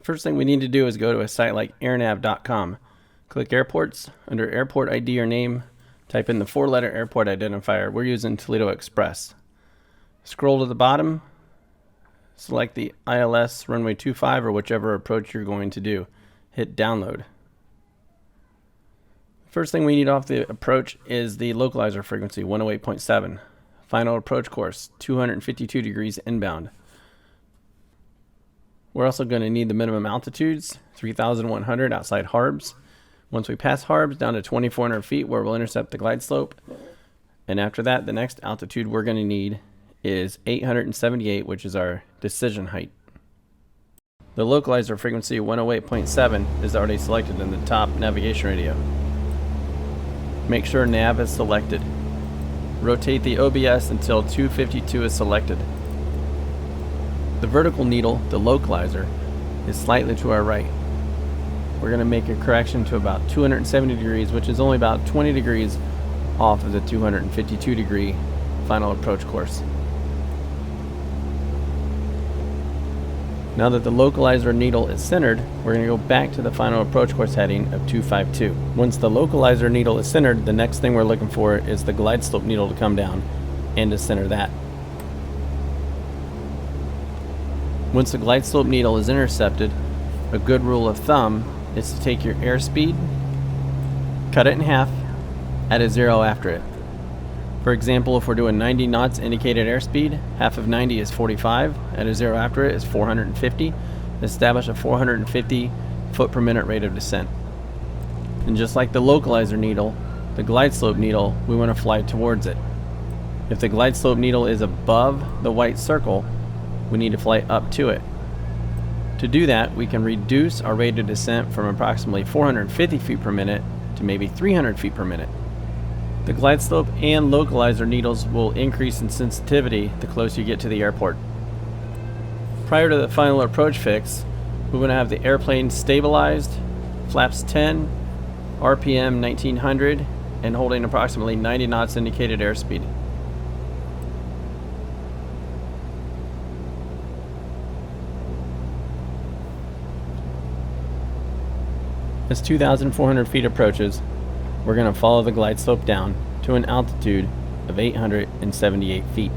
First thing we need to do is go to a site like airnav.com. Click airports. Under airport ID or name, type in the 4-letter airport identifier. We're using Toledo Express. Scroll to the bottom, select the ILS runway 25 or whichever approach you're going to do. Hit download. First thing we need off the approach is the localizer frequency, 108.7. Final approach course, 252 degrees inbound. We're also going to need the minimum altitudes, 3,100 outside Harbs. Once we pass Harbs, down to 2,400 feet where we'll intercept the glide slope. And after that, the next altitude we're going to need is 878, which is our decision height. The localizer frequency, 108.7, is already selected in the top navigation radio. Make sure nav is selected. Rotate the OBS until 252 is selected. The vertical needle, the localizer, is slightly to our right. We're going to make a correction to about 270 degrees, which is only about 20 degrees off of the 252 degree final approach course. Now that the localizer needle is centered, we're going to go back to the final approach course heading of 252. Once the localizer needle is centered, the next thing we're looking for is the glide slope needle to come down and to center that. Once the glide slope needle is intercepted, a good rule of thumb is to take your airspeed, cut it in half, add a 0 after it. For example, if we're doing 90 knots indicated airspeed, half of 90 is 45, add a 0 after it is 450. Establish a 450 foot per minute rate of descent. And just like the localizer needle, the glide slope needle, we want to fly towards it. If the glide slope needle is above the white circle, we need to fly up to it. To do that, we can reduce our rate of descent from approximately 450 feet per minute to maybe 300 feet per minute. The glide slope and localizer needles will increase in sensitivity the closer you get to the airport. Prior to the final approach fix, we want to have the airplane stabilized, flaps 10, RPM 1900, and holding approximately 90 knots indicated airspeed. As 2,400 feet approaches, we're going to follow the glide slope down to an altitude of 878 feet.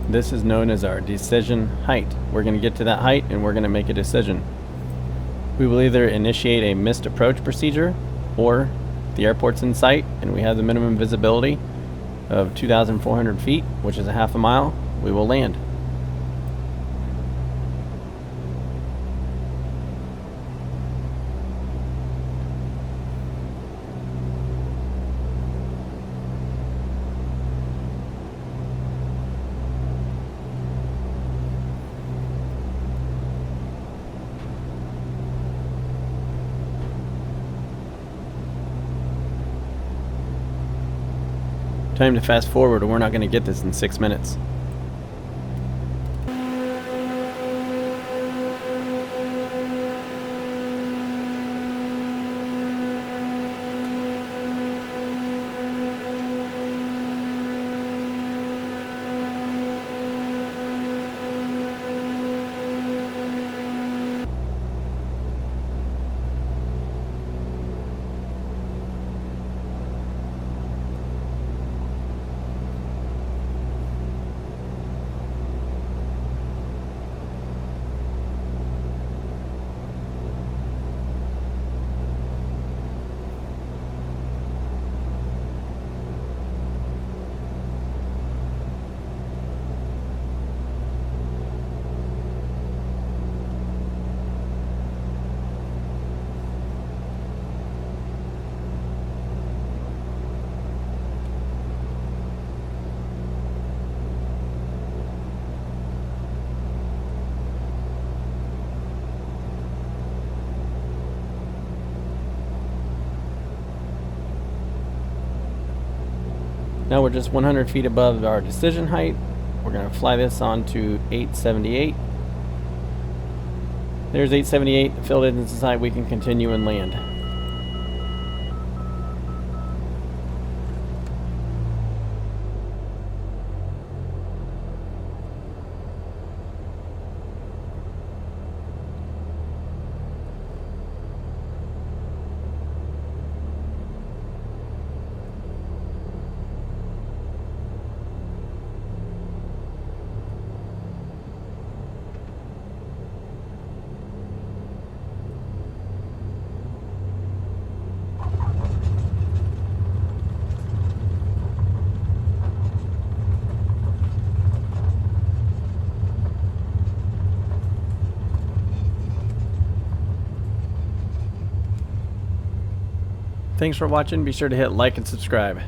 This is known as our decision height. We're going to get to that height and we're going to make a decision. We will either initiate a missed approach procedure, or the airport's in sight and we have the minimum visibility of 2,400 feet, which is a half a mile, we will land. Time to fast forward or we're not going to get this in 6 minutes. Now we're just 100 feet above our decision height. We're going to fly this on to 878. There's 878. Field engines inside. We can continue and land. Thanks for watching. Be sure to hit like and subscribe.